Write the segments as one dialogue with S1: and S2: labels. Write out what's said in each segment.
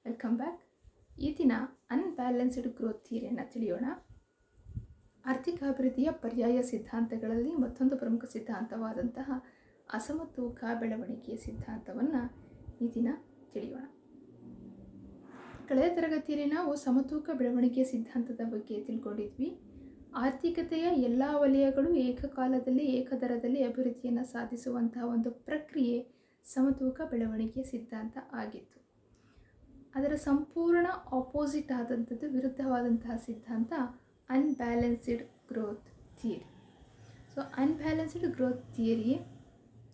S1: Welcome back. ಈ ದಿನ unbalanced growth ಥಿಯರಿಯನ್ನು ತಿಳಿಯೋಣ. ಆರ್ಥಿಕ ಅಭಿವೃದ್ಧಿಯ ಪರ್ಯಾಯ ಸಿದ್ಧಾಂತಗಳಲ್ಲಿ ಮತ್ತೊಂದು ಪ್ರಮುಖ ಸಿದ್ಧಾಂತವಾದಂತಹ ಅಸಮತೂಕ ಬೆಳವಣಿಗೆಯ ಸಿದ್ಧಾಂತವನ್ನು ಈ ದಿನ ತಿಳಿಯೋಣ. ಕಳೆದ ತರಗತಿಯಲ್ಲಿ ನಾವು ಸಮತೂಕ ಬೆಳವಣಿಗೆಯ ಸಿದ್ಧಾಂತದ ಬಗ್ಗೆ ತಿಳ್ಕೊಂಡಿದ್ವಿ. ಆರ್ಥಿಕತೆಯ ಎಲ್ಲ ವಲಯಗಳು ಏಕಕಾಲದಲ್ಲಿ ಏಕದರದಲ್ಲಿ ಅಭಿವೃದ್ಧಿಯನ್ನು ಸಾಧಿಸುವಂತಹ ಒಂದು ಪ್ರಕ್ರಿಯೆ ಸಮತೂಕ ಬೆಳವಣಿಗೆಯ ಸಿದ್ಧಾಂತ ಆಗಿತ್ತು. ಅದರ ಸಂಪೂರ್ಣ ಆಪೋಸಿಟ್ ಆದಂಥದ್ದು, ವಿರುದ್ಧವಾದಂತಹ ಸಿದ್ಧಾಂತ unbalanced growth theory. So unbalanced growth theory,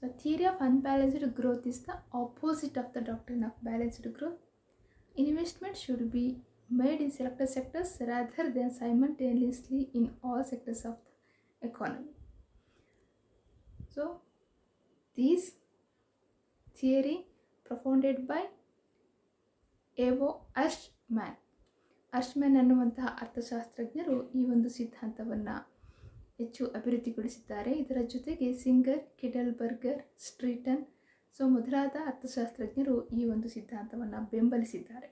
S1: the theory of unbalanced growth is the opposite of the doctrine of balanced growth. Investment should be made in selected sectors rather than simultaneously in all sectors of the economy. So this theory propounded by ಎವೋ ಅರ್ಶ್ಮ್ಯಾನ್ ಅನ್ನುವಂತಹ ಅರ್ಥಶಾಸ್ತ್ರಜ್ಞರು ಈ ಒಂದು ಸಿದ್ಧಾಂತವನ್ನು ಹೆಚ್ಚು ಅಭಿವೃದ್ಧಿಗೊಳಿಸಿದ್ದಾರೆ. ಇದರ ಜೊತೆಗೆ singer, ಕಿಡಲ್ಬರ್ಗರ್, ಸ್ಟ್ರೀಟನ್ ಮೊದಲಾದ ಅರ್ಥಶಾಸ್ತ್ರಜ್ಞರು ಈ ಒಂದು ಸಿದ್ಧಾಂತವನ್ನು ಬೆಂಬಲಿಸಿದ್ದಾರೆ.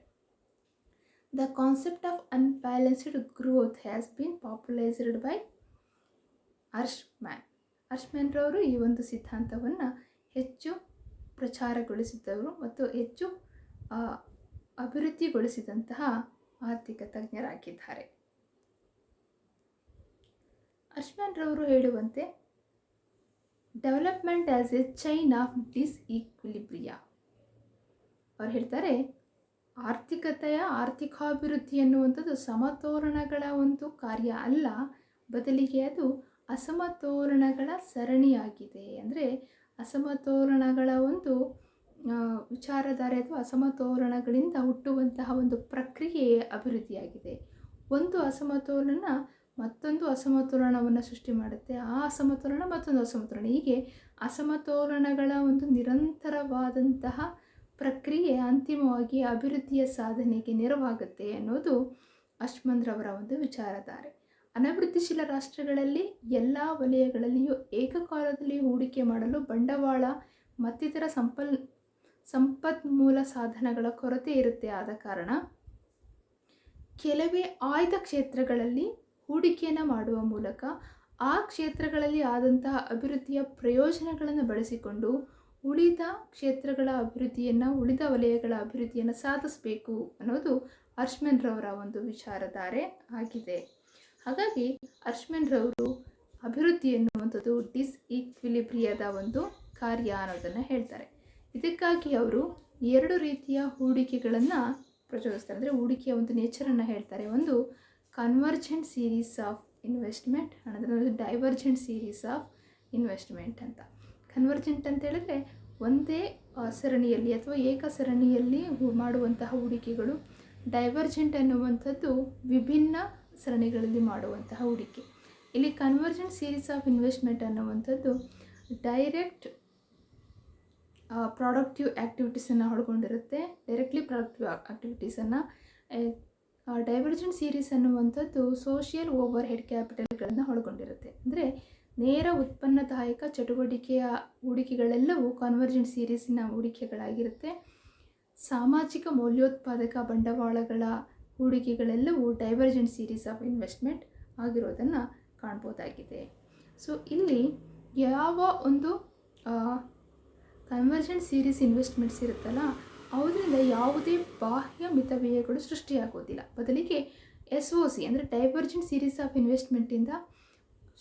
S1: The concept of unbalanced growth has been popularised by ಅರ್ಶ್ಮ್ಯಾನ್ರವರು ಈ ಒಂದು ಸಿದ್ಧಾಂತವನ್ನು ಹೆಚ್ಚು ಪ್ರಚಾರಗೊಳಿಸಿದವರು ಮತ್ತು ಹೆಚ್ಚು ಅಭಿವೃದ್ಧಿಗೊಳಿಸಿದಂತಹ ಆರ್ಥಿಕ ತಜ್ಞರಾಗಿದ್ದಾರೆ. ಅರ್ಶ್ಮ್ಯಾನ್ರವರು ಹೇಳುವಂತೆ development as a chain of disequilibria. ಅವ್ರು ಹೇಳ್ತಾರೆ, ಆರ್ಥಿಕತೆಯ ಆರ್ಥಿಕಾಭಿವೃದ್ಧಿ ಎನ್ನುವಂಥದ್ದು ಸಮತೋಲನಗಳ ಒಂದು ಕಾರ್ಯ ಅಲ್ಲ, ಬದಲಿಗೆ ಅದು ಅಸಮತೋಲನಗಳ ಸರಣಿಯಾಗಿದೆ. ಅಂದರೆ ಅಸಮತೋಲನಗಳ ಒಂದು ವಿಚಾರಧಾರೆ ಅಥವಾ ಅಸಮತೋಲನಗಳಿಂದ ಹುಟ್ಟುವಂತಹ ಒಂದು ಪ್ರಕ್ರಿಯೆ ಅಭಿವೃದ್ಧಿಯಾಗಿದೆ. ಒಂದು ಅಸಮತೋಲನ ಮತ್ತೊಂದು ಅಸಮತೋಲನವನ್ನು ಸೃಷ್ಟಿ ಮಾಡುತ್ತೆ, ಆ ಅಸಮತೋಲನ ಮತ್ತೊಂದು ಅಸಮತೋಲನ, ಹೀಗೆ ಅಸಮತೋಲನಗಳ ಒಂದು ನಿರಂತರವಾದಂತಹ ಪ್ರಕ್ರಿಯೆ ಅಂತಿಮವಾಗಿ ಅಭಿವೃದ್ಧಿಯ ಸಾಧನೆಗೆ ನೆರವಾಗುತ್ತೆ ಅನ್ನೋದು ಅರ್ಶ್ಮ್ಯಾನ್ರವರ ಒಂದು ವಿಚಾರಧಾರೆ. ಅನಭಿವೃದ್ಧಿಶೀಲ ರಾಷ್ಟ್ರಗಳಲ್ಲಿ ಎಲ್ಲ ವಲಯಗಳಲ್ಲಿಯೂ ಏಕಕಾಲದಲ್ಲಿ ಹೂಡಿಕೆ ಮಾಡಲು ಬಂಡವಾಳ ಮತ್ತಿತರ ಸಂಪನ್ಮೂಲ ಸಾಧನಗಳ ಕೊರತೆ ಇರುತ್ತೆ. ಆದ ಕಾರಣ ಕೆಲವೇ ಆಯ್ದ ಕ್ಷೇತ್ರಗಳಲ್ಲಿ ಹೂಡಿಕೆಯನ್ನು ಮಾಡುವ ಮೂಲಕ ಆ ಕ್ಷೇತ್ರಗಳಲ್ಲಿ ಆದಂತಹ ಅಭಿವೃದ್ಧಿಯ ಪ್ರಯೋಜನಗಳನ್ನು ಬಳಸಿಕೊಂಡು ಉಳಿದ ಕ್ಷೇತ್ರಗಳ ಅಭಿವೃದ್ಧಿಯನ್ನು, ಉಳಿದ ವಲಯಗಳ ಅಭಿವೃದ್ಧಿಯನ್ನು ಸಾಧಿಸಬೇಕು ಅನ್ನೋದು ಅರ್ಶ್ಮ್ಯಾನ್ರವರ ಒಂದು ವಿಚಾರಧಾರೆ ಆಗಿದೆ. ಹಾಗಾಗಿ ಅರ್ಶ್ಮ್ಯಾನ್ರವರು ಅಭಿವೃದ್ಧಿ ಎನ್ನುವಂಥದ್ದು ಡಿಸ್ಈಕ್ವಿಲಿಬ್ರಿಯದ ಒಂದು ಕಾರ್ಯ ಅನ್ನೋದನ್ನು ಹೇಳ್ತಾರೆ. ಇದಕ್ಕಾಗಿ ಅವರು ಎರಡು ರೀತಿಯ ಹೂಡಿಕೆಗಳನ್ನು ಪ್ರಚೋದಿಸ್ತಾರೆ. ಅಂದರೆ ಹೂಡಿಕೆಯ ಒಂದು ನೇಚರನ್ನು ಹೇಳ್ತಾರೆ. ಒಂದು ಕನ್ವರ್ಜೆಂಟ್ ಸೀರೀಸ್ ಆಫ್ ಇನ್ವೆಸ್ಟ್ಮೆಂಟ್, ಅಂದರೆ ಡೈವರ್ಜೆಂಟ್ ಸೀರೀಸ್ ಆಫ್ ಇನ್ವೆಸ್ಟ್ಮೆಂಟ್ ಅಂತ. ಕನ್ವರ್ಜೆಂಟ್ ಅಂತ ಹೇಳಿದ್ರೆ ಒಂದೇ ಸರಣಿಯಲ್ಲಿ ಅಥವಾ ಏಕ ಸರಣಿಯಲ್ಲಿ ಮಾಡುವಂತಹ ಹೂಡಿಕೆಗಳು. ಡೈವರ್ಜೆಂಟ್ ಅನ್ನುವಂಥದ್ದು ವಿಭಿನ್ನ ಸರಣಿಗಳಲ್ಲಿ ಮಾಡುವಂತಹ ಹೂಡಿಕೆ. ಇಲ್ಲಿ ಕನ್ವರ್ಜೆಂಟ್ ಸೀರೀಸ್ ಆಫ್ ಇನ್ವೆಸ್ಟ್ಮೆಂಟ್ ಅನ್ನುವಂಥದ್ದು ಡೈರೆಕ್ಟ್ ಪ್ರಾಡಕ್ಟಿವ್ ಆ್ಯಕ್ಟಿವಿಟೀಸನ್ನು ಒಳಗೊಂಡಿರುತ್ತೆ, ಡೈರೆಕ್ಟ್ಲಿ ಪ್ರಾಡಕ್ಟಿವ್ ಆ್ಯಕ್ಟಿವಿಟೀಸನ್ನು. ಡೈವರ್ಜೆಂಟ್ ಸೀರೀಸ್ ಅನ್ನುವಂಥದ್ದು ಸೋಷಿಯಲ್ ಓವರ್ ಹೆಡ್ ಕ್ಯಾಪಿಟಲ್ಗಳನ್ನು ಒಳಗೊಂಡಿರುತ್ತೆ. ಅಂದರೆ ನೇರ ಉತ್ಪನ್ನದಾಯಕ ಚಟುವಟಿಕೆಯ ಹೂಡಿಕೆಗಳೆಲ್ಲವೂ ಕನ್ವರ್ಜೆಂಟ್ ಸೀರೀಸಿನ ಹೂಡಿಕೆಗಳಾಗಿರುತ್ತೆ. ಸಾಮಾಜಿಕ ಮೌಲ್ಯೋತ್ಪಾದಕ ಬಂಡವಾಳಗಳ ಹೂಡಿಕೆಗಳೆಲ್ಲವೂ ಡೈವರ್ಜೆಂಟ್ ಸೀರೀಸ್ ಆಫ್ ಇನ್ವೆಸ್ಟ್ಮೆಂಟ್ ಆಗಿರೋದನ್ನು ಕಾಣ್ಬೋದಾಗಿದೆ. ಸೊ ಇಲ್ಲಿ ಯಾವ ಒಂದು ಕನ್ವರ್ಜೆಂಟ್ ಸೀರೀಸ್ ಇನ್ವೆಸ್ಟ್ಮೆಂಟ್ಸ್ ಇರುತ್ತಲ್ಲ, ಅದರಿಂದ ಯಾವುದೇ ಬಾಹ್ಯ ಮಿತವ್ಯಯಗಳು ಸೃಷ್ಟಿಯಾಗೋದಿಲ್ಲ. ಬದಲಿಗೆ SOC ಅಂದರೆ ಡೈವರ್ಜೆಂಟ್ ಸೀರೀಸ್ ಆಫ್ ಇನ್ವೆಸ್ಟ್ಮೆಂಟಿಂದ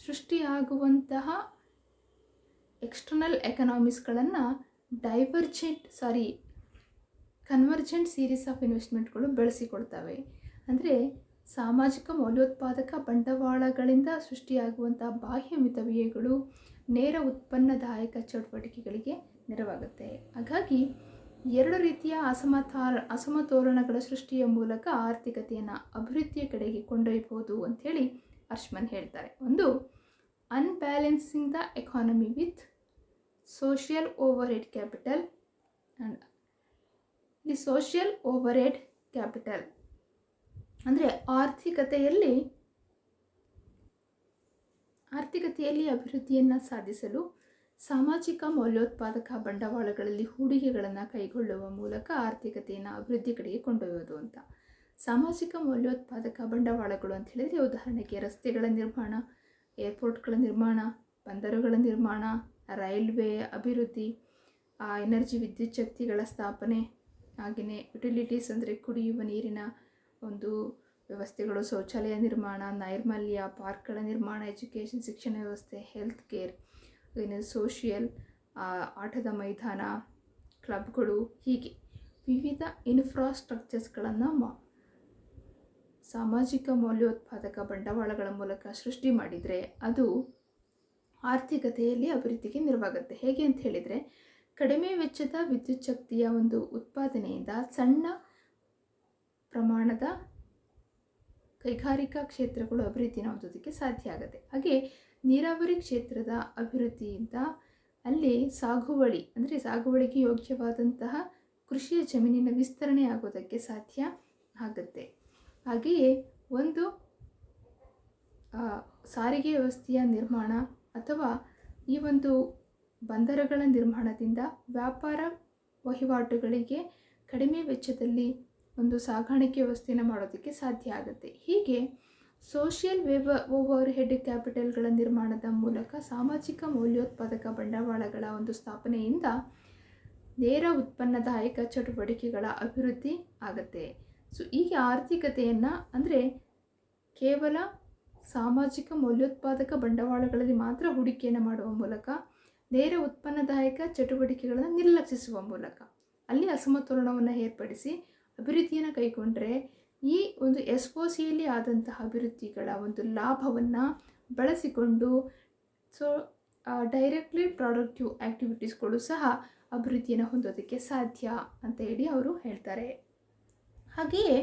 S1: ಸೃಷ್ಟಿಯಾಗುವಂತಹ ಎಕ್ಸ್ಟರ್ನಲ್ ಎಕನಾಮಿಕ್ಸ್ಗಳನ್ನು ಕನ್ವರ್ಜೆಂಟ್ ಸೀರೀಸ್ ಆಫ್ ಇನ್ವೆಸ್ಟ್ಮೆಂಟ್ಗಳು ಬೆಳೆಸಿಕೊಳ್ತವೆ. ಅಂದರೆ ಸಾಮಾಜಿಕ ಮೌಲ್ಯೋತ್ಪಾದಕ ಬಂಡವಾಳಗಳಿಂದ ಸೃಷ್ಟಿಯಾಗುವಂತಹ ಬಾಹ್ಯ ಮಿತವ್ಯಯಗಳು ನೇರ ಉತ್ಪನ್ನದಾಯಕ ಚಟುವಟಿಕೆಗಳಿಗೆ ನೆರವಾಗುತ್ತೆ. ಹಾಗಾಗಿ ಎರಡು ರೀತಿಯ ಅಸಮತೋಲನಗಳ ಸೃಷ್ಟಿಯ ಮೂಲಕ ಆರ್ಥಿಕತೆಯನ್ನು ಅಭಿವೃದ್ಧಿಯ ಕಡೆಗೆ ಕೊಂಡೊಯ್ಯಬಹುದು ಅಂಥೇಳಿ ಅರ್ಶ್ಮ್ಯಾನ್ ಹೇಳ್ತಾರೆ. ಒಂದು, unbalancing the economy with social overhead ಹೆಡ್ ಕ್ಯಾಪಿಟಲ್. ಆ್ಯಂಡ್ ಈ ಸೋಷಿಯಲ್ ಓವರ್ ಹೆಡ್ ಕ್ಯಾಪಿಟಲ್ ಅಂದರೆ ಆರ್ಥಿಕತೆಯಲ್ಲಿ ಅಭಿವೃದ್ಧಿಯನ್ನು ಸಾಧಿಸಲು ಸಾಮಾಜಿಕ ಮೌಲ್ಯೋತ್ಪಾದಕ ಬಂಡವಾಳಗಳಲ್ಲಿ ಹೂಡಿಕೆಗಳನ್ನು ಕೈಗೊಳ್ಳುವ ಮೂಲಕ ಆರ್ಥಿಕತೆಯನ್ನು ಅಭಿವೃದ್ಧಿ ಕಡೆಗೆ ಕೊಂಡೊಯ್ಯೋದು ಅಂತ. ಸಾಮಾಜಿಕ ಮೌಲ್ಯೋತ್ಪಾದಕ ಬಂಡವಾಳಗಳು ಅಂತ ಹೇಳಿದರೆ ಉದಾಹರಣೆಗೆ ರಸ್ತೆಗಳ ನಿರ್ಮಾಣ, ಏರ್ಪೋರ್ಟ್ಗಳ ನಿರ್ಮಾಣ, ಬಂದರುಗಳ ನಿರ್ಮಾಣ, ರೈಲ್ವೆ ಅಭಿವೃದ್ಧಿ, ಎನರ್ಜಿ ವಿದ್ಯುತ್ ಶಕ್ತಿಗಳ ಸ್ಥಾಪನೆ, ಹಾಗೆಯೇ ಯುಟಿಲಿಟೀಸ್ ಅಂದರೆ ಕುಡಿಯುವ ನೀರಿನ ಒಂದು ವ್ಯವಸ್ಥೆಗಳು, ಶೌಚಾಲಯ ನಿರ್ಮಾಣ, ನೈರ್ಮಲ್ಯ, ಪಾರ್ಕ್ಗಳ ನಿರ್ಮಾಣ, ಎಜುಕೇಷನ್ ಶಿಕ್ಷಣ ವ್ಯವಸ್ಥೆ, ಹೆಲ್ತ್ ಕೇರ್, ಇನ್ನು ಸೋಷಿಯಲ್, ಆಟದ ಮೈದಾನ, ಕ್ಲಬ್ಗಳು, ಹೀಗೆ ವಿವಿಧ ಇನ್ಫ್ರಾಸ್ಟ್ರಕ್ಚರ್ಸ್ಗಳನ್ನು ಸಾಮಾಜಿಕ ಮೌಲ್ಯೋತ್ಪಾದಕ ಬಂಡವಾಳಗಳ ಮೂಲಕ ಸೃಷ್ಟಿ ಮಾಡಿದರೆ ಅದು ಆರ್ಥಿಕತೆಯಲ್ಲಿ ಅಭಿವೃದ್ಧಿಗೆ ನೆರವಾಗುತ್ತೆ. ಹೇಗೆ ಅಂತ ಹೇಳಿದರೆ, ಕಡಿಮೆ ವೆಚ್ಚದ ವಿದ್ಯುತ್ ಶಕ್ತಿಯ ಒಂದು ಉತ್ಪಾದನೆಯಿಂದ ಸಣ್ಣ ಪ್ರಮಾಣದ ಕೈಗಾರಿಕಾ ಕ್ಷೇತ್ರಗಳು ಅಭಿವೃದ್ಧಿನ ಹೊಂದೋದಕ್ಕೆ ಸಾಧ್ಯ ಆಗುತ್ತೆ. ಹಾಗೆ ನೀರಾವರಿ ಕ್ಷೇತ್ರದ ಅಭಿವೃದ್ಧಿಯಿಂದ ಅಲ್ಲಿ ಸಾಗುವಳಿಗೆ ಯೋಗ್ಯವಾದಂತಹ ಕೃಷಿಯ ಜಮೀನಿನ ವಿಸ್ತರಣೆ ಆಗೋದಕ್ಕೆ ಸಾಧ್ಯ ಆಗುತ್ತೆ. ಹಾಗೆಯೇ ಒಂದು ಸಾರಿಗೆ ವ್ಯವಸ್ಥೆಯ ನಿರ್ಮಾಣ ಅಥವಾ ಈ ಒಂದು ಬಂದರುಗಳ ನಿರ್ಮಾಣದಿಂದ ವ್ಯಾಪಾರ ವಹಿವಾಟುಗಳಿಗೆ ಕಡಿಮೆ ವೆಚ್ಚದಲ್ಲಿ ಒಂದು ಸಾಗಾಣಿಕೆ ವ್ಯವಸ್ಥೆಯನ್ನು ಮಾಡೋದಕ್ಕೆ ಸಾಧ್ಯ ಆಗುತ್ತೆ. ಹೀಗೆ ಸೋಷಿಯಲ್ ಓವರ್ ಹೆಡ್ ಕ್ಯಾಪಿಟಲ್ಗಳ ನಿರ್ಮಾಣದ ಮೂಲಕ ಸಾಮಾಜಿಕ ಮೌಲ್ಯೋತ್ಪಾದಕ ಬಂಡವಾಳಗಳ ಒಂದು ಸ್ಥಾಪನೆಯಿಂದ ನೇರ ಉತ್ಪನ್ನದಾಯಕ ಚಟುವಟಿಕೆಗಳ ಅಭಿವೃದ್ಧಿ ಆಗುತ್ತೆ. ಸೊ ಹೀಗೆ ಆರ್ಥಿಕತೆಯನ್ನು ಅಂದರೆ ಕೇವಲ ಸಾಮಾಜಿಕ ಮೌಲ್ಯೋತ್ಪಾದಕ ಬಂಡವಾಳಗಳಲ್ಲಿ ಮಾತ್ರ ಹೂಡಿಕೆಯನ್ನು ಮಾಡುವ ಮೂಲಕ ನೇರ ಉತ್ಪನ್ನದಾಯಕ ಚಟುವಟಿಕೆಗಳನ್ನು ನಿರ್ಲಕ್ಷಿಸುವ ಮೂಲಕ ಅಲ್ಲಿ ಅಸಮತೋಲನವನ್ನು ಏರ್ಪಡಿಸಿ ಅಭಿವೃದ್ಧಿಯನ್ನು ಕೈಗೊಂಡ್ರೆ ಈ ಒಂದು SOCಯಲ್ಲಿ ಆದಂತಹ ಅಭಿವೃದ್ಧಿಗಳ ಒಂದು ಲಾಭವನ್ನು ಬಳಸಿಕೊಂಡು ಡೈರೆಕ್ಟ್ಲಿ ಪ್ರಾಡಕ್ಟಿವ್ ಆ್ಯಕ್ಟಿವಿಟೀಸ್ಗಳು ಸಹ ಅಭಿವೃದ್ಧಿಯನ್ನು ಹೊಂದೋದಕ್ಕೆ ಸಾಧ್ಯ ಅಂತ ಹೇಳಿ ಅವರು ಹೇಳ್ತಾರೆ. ಹಾಗೆಯೇ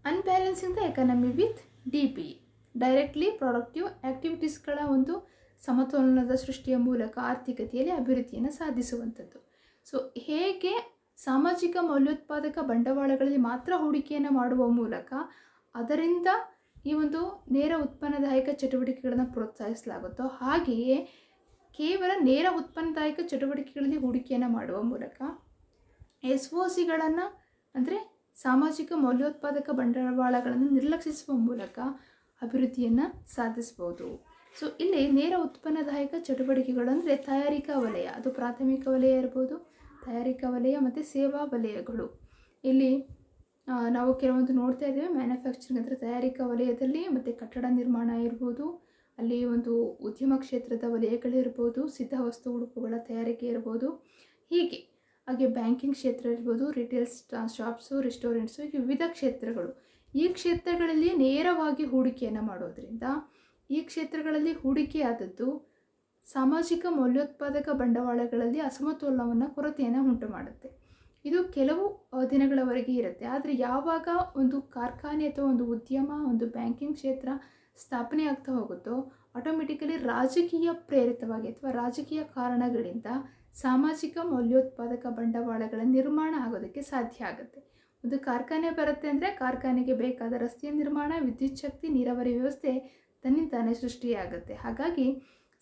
S1: unbalancing the economy with DPE, directly productive ಆ್ಯಕ್ಟಿವಿಟೀಸ್ಗಳ ಒಂದು ಸಮತೋಲನದ ಸೃಷ್ಟಿಯ ಮೂಲಕ ಆರ್ಥಿಕತೆಯಲ್ಲಿ ಅಭಿವೃದ್ಧಿಯನ್ನು ಸಾಧಿಸುವಂಥದ್ದು. ಸೊ ಹೇಗೆ ಸಾಮಾಜಿಕ ಮೌಲ್ಯೋತ್ಪಾದಕ ಬಂಡವಾಳಗಳಲ್ಲಿ ಮಾತ್ರ ಹೂಡಿಕೆಯನ್ನು ಮಾಡುವ ಮೂಲಕ ಅದರಿಂದ ಈ ಒಂದು ನೇರ ಉತ್ಪನ್ನದಾಯಕ ಚಟುವಟಿಕೆಗಳನ್ನು ಪ್ರೋತ್ಸಾಹಿಸಲಾಗುತ್ತೋ, ಹಾಗೆಯೇ ಕೇವಲ ನೇರ ಉತ್ಪನ್ನದಾಯಕ ಚಟುವಟಿಕೆಗಳಲ್ಲಿ ಹೂಡಿಕೆಯನ್ನು ಮಾಡುವ ಮೂಲಕ SOCಗಳನ್ನು ಅಂದರೆ ಸಾಮಾಜಿಕ ಮೌಲ್ಯೋತ್ಪಾದಕ ಬಂಡವಾಳಗಳನ್ನು ನಿರ್ಲಕ್ಷಿಸುವ ಮೂಲಕ ಅಭಿವೃದ್ಧಿಯನ್ನು ಸಾಧಿಸ್ಬೋದು. ಸೊ ಇಲ್ಲಿ ನೇರ ಉತ್ಪನ್ನದಾಯಕ ಚಟುವಟಿಕೆಗಳು ಅಂದರೆ ತಯಾರಿಕಾ ವಲಯ, ಅದು ಪ್ರಾಥಮಿಕ ವಲಯ ಇರ್ಬೋದು, ತಯಾರಿಕಾ ವಲಯ ಮತ್ತು ಸೇವಾ ವಲಯಗಳು. ಇಲ್ಲಿ ನಾವು ಕೆಲವೊಂದು ನೋಡ್ತಾ ಇದ್ದೇವೆ. ಮ್ಯಾನುಫ್ಯಾಕ್ಚರಿಂಗ್ ಅಂದರೆ ತಯಾರಿಕಾ ವಲಯದಲ್ಲಿ ಮತ್ತು ಕಟ್ಟಡ ನಿರ್ಮಾಣ ಇರ್ಬೋದು, ಅಲ್ಲಿ ಒಂದು ಉದ್ಯಮ ಕ್ಷೇತ್ರದ ವಲಯಗಳಿರ್ಬೋದು, ಸಿದ್ಧ ವಸ್ತು ಉಡುಪುಗಳ ತಯಾರಿಕೆ ಇರ್ಬೋದು, ಹಾಗೆ ಬ್ಯಾಂಕಿಂಗ್ ಕ್ಷೇತ್ರ ಇರ್ಬೋದು, ರಿಟೇಲ್ ಶಾಪ್ಸು, ರೆಸ್ಟೋರೆಂಟ್ಸು, ಹೀಗೆ ವಿವಿಧ ಕ್ಷೇತ್ರಗಳು. ಈ ಕ್ಷೇತ್ರಗಳಲ್ಲಿ ನೇರವಾಗಿ ಹೂಡಿಕೆಯನ್ನು ಮಾಡೋದ್ರಿಂದ ಈ ಕ್ಷೇತ್ರಗಳಲ್ಲಿ ಹೂಡಿಕೆಯಾದದ್ದು ಸಾಮಾಜಿಕ ಮೌಲ್ಯೋತ್ಪಾದಕ ಬಂಡವಾಳಗಳಲ್ಲಿ ಅಸಮತೋಲನವನ್ನು ಕೊರತೆಯನ್ನು ಉಂಟು ಮಾಡುತ್ತೆ. ಇದು ಕೆಲವು ದಿನಗಳವರೆಗೆ ಇರುತ್ತೆ. ಆದರೆ ಯಾವಾಗ ಒಂದು ಕಾರ್ಖಾನೆ ಅಥವಾ ಒಂದು ಉದ್ಯಮ, ಒಂದು ಬ್ಯಾಂಕಿಂಗ್ ಕ್ಷೇತ್ರ ಸ್ಥಾಪನೆ ಆಗ್ತಾ ಹೋಗುತ್ತೋ ಆಟೋಮೆಟಿಕಲಿ ರಾಜಕೀಯ ಪ್ರೇರಿತವಾಗಿ ಅಥವಾ ರಾಜಕೀಯ ಕಾರಣಗಳಿಂದ ಸಾಮಾಜಿಕ ಮೌಲ್ಯೋತ್ಪಾದಕ ಬಂಡವಾಳಗಳ ನಿರ್ಮಾಣ ಆಗೋದಕ್ಕೆ ಸಾಧ್ಯ ಆಗುತ್ತೆ. ಒಂದು ಕಾರ್ಖಾನೆ ಬರುತ್ತೆ ಅಂದರೆ ಕಾರ್ಖಾನೆಗೆ ಬೇಕಾದ ರಸ್ತೆಯ ನಿರ್ಮಾಣ, ವಿದ್ಯುತ್ ಶಕ್ತಿ, ನೀರಾವರಿ ವ್ಯವಸ್ಥೆ ತನ್ನಿಂತಾನೇ ಸೃಷ್ಟಿಯಾಗುತ್ತೆ. ಹಾಗಾಗಿ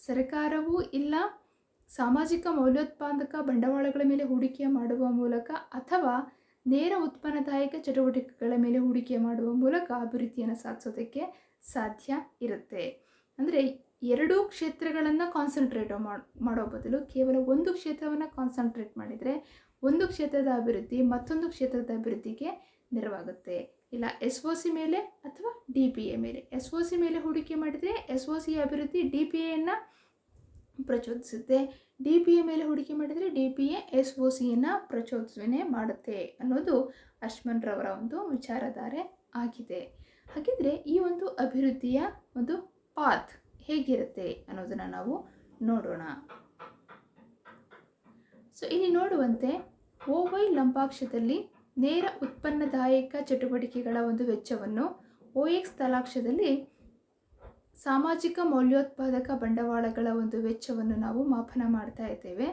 S1: ಸರ್ಕಾರವೂ ಇಲ್ಲ ಸಾಮಾಜಿಕ ಮೌಲ್ಯೋತ್ಪಾದಕ ಬಂಡವಾಳಗಳ ಮೇಲೆ ಹೂಡಿಕೆ ಮಾಡುವ ಮೂಲಕ ಅಥವಾ ನೇರ ಉತ್ಪನ್ನದಾಯಕ ಚಟುವಟಿಕೆಗಳ ಮೇಲೆ ಹೂಡಿಕೆ ಮಾಡುವ ಮೂಲಕ ಅಭಿವೃದ್ಧಿಯನ್ನು ಸಾಧಿಸೋದಕ್ಕೆ ಸಾಧ್ಯ ಇರುತ್ತೆ. ಅಂದರೆ ಎರಡೂ ಕ್ಷೇತ್ರಗಳನ್ನು ಕಾನ್ಸಂಟ್ರೇಟ್ ಮಾಡೋ ಬದಲು ಕೇವಲ ಒಂದು ಕ್ಷೇತ್ರವನ್ನು ಕಾನ್ಸಂಟ್ರೇಟ್ ಮಾಡಿದರೆ ಒಂದು ಕ್ಷೇತ್ರದ ಅಭಿವೃದ್ಧಿ ಮತ್ತೊಂದು ಕ್ಷೇತ್ರದ ಅಭಿವೃದ್ಧಿಗೆ ನೆರವಾಗುತ್ತೆ. ಇಲ್ಲ SOC ಮೇಲೆ ಅಥವಾ DPA ಮೇಲೆ, SOC ಮೇಲೆ ಹೂಡಿಕೆ ಮಾಡಿದರೆ SOC ಅಭಿವೃದ್ಧಿ DPAಯನ್ನು ಪ್ರಚೋದಿಸುತ್ತೆ, DPA ಮೇಲೆ ಹೂಡಿಕೆ ಮಾಡಿದರೆ DPA SOCಯನ್ನು ಪ್ರಚೋದನೆ ಮಾಡುತ್ತೆ ಅನ್ನೋದು ಅಶ್ಮನ್ ರವರ ಒಂದು ವಿಚಾರಧಾರೆ ಆಗಿದೆ. ಹಾಗಿದ್ರೆ ಈ ಒಂದು ಅಭಿವೃದ್ಧಿಯ ಒಂದು ಪಾತ್ ಹೇಗಿರುತ್ತೆ ಅನ್ನೋದನ್ನು ನಾವು ನೋಡೋಣ. ಸೊ ಇಲ್ಲಿ ನೋಡುವಂತೆ OY ಲಂಬಾಕ್ಷದಲ್ಲಿ ನೇರ ಉತ್ಪನ್ನದಾಯಕ ಚಟುವಟಿಕೆಗಳ ಒಂದು ವೆಚ್ಚವನ್ನು, OX ತಲಾಕ್ಷದಲ್ಲಿ ಸಾಮಾಜಿಕ ಮೌಲ್ಯೋತ್ಪಾದಕ ಬಂಡವಾಳಗಳ ಒಂದು ವೆಚ್ಚವನ್ನು ನಾವು ಮಾಪನ ಮಾಡ್ತಾ ಇದ್ದೇವೆ.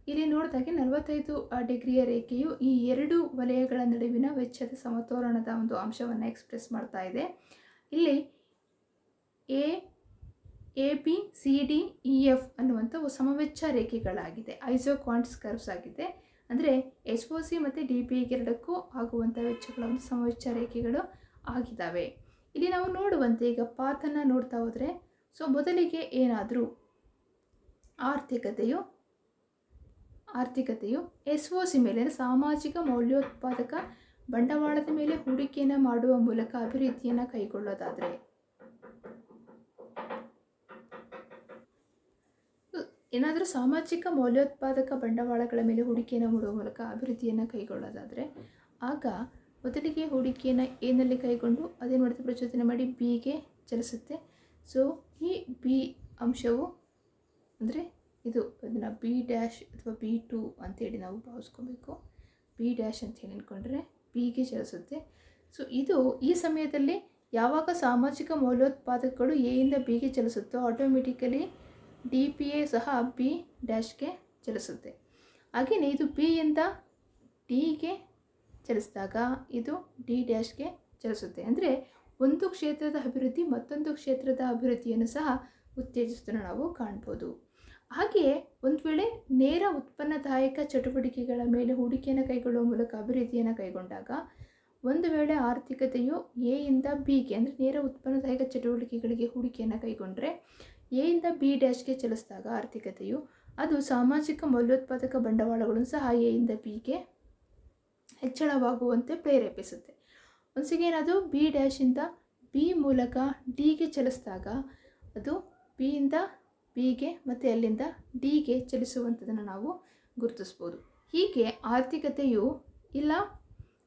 S1: ಇಲ್ಲಿ ನೋಡಿದಾಗೆ 45 ಡಿಗ್ರಿಯ ರೇಖೆಯು ಈ ಎರಡು ವಲಯಗಳ ನಡುವಿನ ವೆಚ್ಚದ ಸಮತೋಲನದ ಒಂದು ಅಂಶವನ್ನು ಎಕ್ಸ್ಪ್ರೆಸ್ ಮಾಡ್ತಾ ಇದೆ. ಇಲ್ಲಿ A B C D E F ಅನ್ನುವಂಥವು ಸಮವೆಚ್ಚ ರೇಖೆಗಳಾಗಿದೆ, ಐಸೋಕ್ವಾಂಟ್ಸ್ ಕರ್ವ್ಸ್ ಆಗಿದೆ. ಅಂದರೆ ಎಸ್ ಒ ಸಿ ಮತ್ತು ಡಿ ಪಿ ಎರಡಕ್ಕೂ ಆಗುವಂಥ ವೆಚ್ಚಗಳ ಒಂದು ಸಮವೆಚ್ಚ ರೇಖೆಗಳು ಆಗಿದ್ದಾವೆ. ಇಲ್ಲಿ ನಾವು ನೋಡುವಂತೆ ಈಗ ಪಾತನ್ನು ನೋಡ್ತಾ ಹೋದರೆ, ಸೊ ಮೊದಲಿಗೆ ಏನಾದರೂ ಆರ್ಥಿಕತೆಯು ಎಸ್ ಒ ಸಿ ಮೇಲೆ ಸಾಮಾಜಿಕ ಮೌಲ್ಯೋತ್ಪಾದಕ ಬಂಡವಾಳದ ಮೇಲೆ ಹೂಡಿಕೆಯನ್ನು ಮಾಡುವ ಮೂಲಕ ಅಭಿವೃದ್ಧಿಯನ್ನು ಕೈಗೊಳ್ಳೋದಾದರೆ, ಏನಾದರೂ ಸಾಮಾಜಿಕ ಮೌಲ್ಯೋತ್ಪಾದಕ ಬಂಡವಾಳಗಳ ಮೇಲೆ ಹೂಡಿಕೆಯನ್ನು ಮಾಡುವ ಮೂಲಕ ಅಭಿವೃದ್ಧಿಯನ್ನು ಕೈಗೊಳ್ಳೋದಾದರೆ, ಆಗ ಮೊದಲಿಗೆ ಹೂಡಿಕೆಯನ್ನು ಎನಲ್ಲಿ ಕೈಗೊಂಡು ಅದೇನು ಮಾಡುತ್ತೆ, ಪ್ರಚೋದನೆ ಮಾಡಿ ಬಿಗೆ ಚಲಿಸುತ್ತೆ. ಸೊ ಈ ಬಿ ಅಂಶವು ಅಂದರೆ ಇದು ಅದನ್ನು ಬಿ ಡ್ಯಾಶ್ ಅಥವಾ B2 ಅಂತೇಳಿ ನಾವು ಭಾವಿಸ್ಕೋಬೇಕು. ಬಿ ಡ್ಯಾಶ್ ಅಂತ ಹೇಳಿ ಅಂದ್ಕೊಂಡ್ರೆ ಬಿಗೆ ಚಲಿಸುತ್ತೆ. ಸೊ ಇದು ಈ ಸಮಯದಲ್ಲಿ ಯಾವಾಗ ಸಾಮಾಜಿಕ ಮೌಲ್ಯೋತ್ಪಾದಕಗಳು ಎಯಿಂದ ಬಿಗೆ ಚಲಿಸುತ್ತೋ ಆಟೋಮೆಟಿಕಲಿ ಡಿ ಪಿ ಎ ಸಹ ಬಿ ಡ್ಯಾಶ್ಗೆ ಚಲಿಸುತ್ತೆ. ಹಾಗೆಯೇ ಇದು ಬಿಯಿಂದ ಡಿಗೆ ಚಲಿಸಿದಾಗ ಇದು ಡಿ ಡ್ಯಾಶ್ಗೆ ಚಲಿಸುತ್ತೆ. ಅಂದರೆ ಒಂದು ಕ್ಷೇತ್ರದ ಅಭಿವೃದ್ಧಿ ಮತ್ತೊಂದು ಕ್ಷೇತ್ರದ ಅಭಿವೃದ್ಧಿಯನ್ನು ಸಹ ಉತ್ತೇಜಿಸುವುದನ್ನು ನಾವು ಕಾಣ್ಬೋದು. ಹಾಗೆಯೇ ಒಂದು ವೇಳೆ ನೇರ ಉತ್ಪನ್ನದಾಯಕ ಚಟುವಟಿಕೆಗಳ ಮೇಲೆ ಹೂಡಿಕೆಯನ್ನು ಕೈಗೊಳ್ಳುವ ಮೂಲಕ ಅಭಿವೃದ್ಧಿಯನ್ನು ಕೈಗೊಂಡಾಗ, ಒಂದು ವೇಳೆ ಆರ್ಥಿಕತೆಯು ಎಯಿಂದ ಬಿಗೆ ಅಂದರೆ ನೇರ ಉತ್ಪನ್ನದಾಯಕ ಚಟುವಟಿಕೆಗಳಿಗೆ ಹೂಡಿಕೆಯನ್ನು ಕೈಗೊಂಡ್ರೆ ಎಯಿಂದ ಬಿ ಡ್ಯಾಶ್ಗೆ ಚಲಿಸಿದಾಗ ಆರ್ಥಿಕತೆಯು ಅದು ಸಾಮಾಜಿಕ ಮೌಲ್ಯೋತ್ಪಾದಕ ಬಂಡವಾಳಗಳನ್ನು ಸಹ ಎಯಿಂದ ಬಿಗೆ ಹೆಚ್ಚಳವಾಗುವಂತೆ ಪ್ರೇರೇಪಿಸುತ್ತೆ. ಒನ್ಸಿಗೇನ್ ಅದು ಬಿ ಡ್ಯಾಶಿಂದ ಬಿ ಮೂಲಕ ಡಿಗೆ ಚಲಿಸಿದಾಗ ಅದು ಬಿಯಿಂದ ಬಿಗೆ ಮತ್ತು ಅಲ್ಲಿಂದ ಡಿಗೆ ಚಲಿಸುವಂಥದ್ದನ್ನು ನಾವು ಗುರುತಿಸ್ಬೋದು. ಹೀಗೆ ಆರ್ಥಿಕತೆಯು ಇಲ್ಲ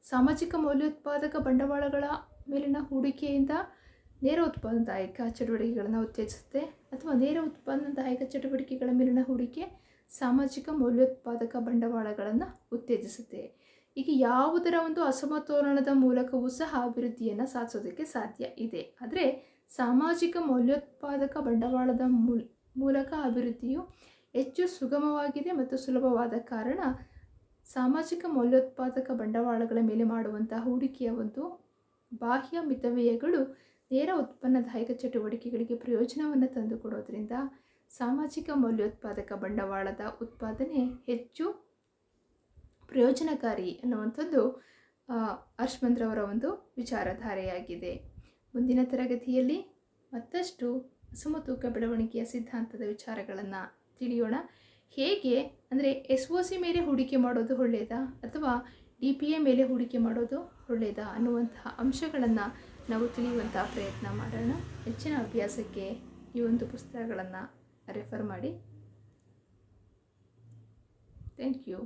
S1: ಸಾಮಾಜಿಕ ಮೌಲ್ಯೋತ್ಪಾದಕ ಬಂಡವಾಳಗಳ ಮೇಲಿನ ಹೂಡಿಕೆಯಿಂದ ನೇರ ಉತ್ಪನ್ನದಾಯಕ ಚಟುವಟಿಕೆಗಳನ್ನು ಉತ್ತೇಜಿಸುತ್ತೆ, ಅಥವಾ ನೇರ ಉತ್ಪನ್ನದಾಯಕ ಚಟುವಟಿಕೆಗಳ ಮೇಲಿನ ಹೂಡಿಕೆ ಸಾಮಾಜಿಕ ಮೌಲ್ಯೋತ್ಪಾದಕ ಬಂಡವಾಳಗಳನ್ನು ಉತ್ತೇಜಿಸುತ್ತೆ. ಈಗ ಯಾವುದರ ಒಂದು ಅಸಮತೋಲನದ ಮೂಲಕವೂ ಸಹ ಅಭಿವೃದ್ಧಿಯನ್ನು ಸಾಧಿಸೋದಕ್ಕೆ ಸಾಧ್ಯ ಇದೆ. ಆದರೆ ಸಾಮಾಜಿಕ ಮೌಲ್ಯೋತ್ಪಾದಕ ಬಂಡವಾಳದ ಮೂಲಕ ಅಭಿವೃದ್ಧಿಯು ಹೆಚ್ಚು ಸುಗಮವಾಗಿದೆ ಮತ್ತು ಸುಲಭವಾದ ಕಾರಣ ಸಾಮಾಜಿಕ ಮೌಲ್ಯೋತ್ಪಾದಕ ಬಂಡವಾಳಗಳ ಮೇಲೆ ಮಾಡುವಂತಹ ಹೂಡಿಕೆಯ ಒಂದು ಬಾಹ್ಯ ಮಿತವ್ಯಯಗಳು ನೇರ ಉತ್ಪನ್ನದಾಯಕ ಚಟುವಟಿಕೆಗಳಿಗೆ ಪ್ರಯೋಜನವನ್ನು ತಂದುಕೊಡೋದ್ರಿಂದ ಸಾಮಾಜಿಕ ಮೌಲ್ಯೋತ್ಪಾದಕ ಬಂಡವಾಳದ ಉತ್ಪಾದನೆ ಹೆಚ್ಚು ಪ್ರಯೋಜನಕಾರಿ ಅನ್ನುವಂಥದ್ದು ಹರ್ಷ್ಮಂದ್ರವರ ಒಂದು ವಿಚಾರಧಾರೆಯಾಗಿದೆ. ಮುಂದಿನ ತರಗತಿಯಲ್ಲಿ ಮತ್ತಷ್ಟು ಸಮತೂಕ ಬೆಳವಣಿಗೆಯ ಸಿದ್ಧಾಂತದ ವಿಚಾರಗಳನ್ನು ತಿಳಿಯೋಣ. ಹೇಗೆ ಅಂದರೆ ಎಸ್ ಒ ಸಿ ಮೇಲೆ ಹೂಡಿಕೆ ಮಾಡೋದು ಒಳ್ಳೆಯದಾ ಅಥವಾ ಡಿ ಪಿ ಎ ಮೇಲೆ ಹೂಡಿಕೆ ಮಾಡೋದು ಒಳ್ಳೆಯದಾ ಅನ್ನುವಂತಹ ಅಂಶಗಳನ್ನು ನಾವು ತಿಳಿಯುವಂತಹ ಪ್ರಯತ್ನ ಮಾಡೋಣ. ಹೆಚ್ಚಿನ ಅಭ್ಯಾಸಕ್ಕೆ ಈ ಒಂದು ಪುಸ್ತಕಗಳನ್ನು ರೆಫರ್ ಮಾಡಿ. Thank you.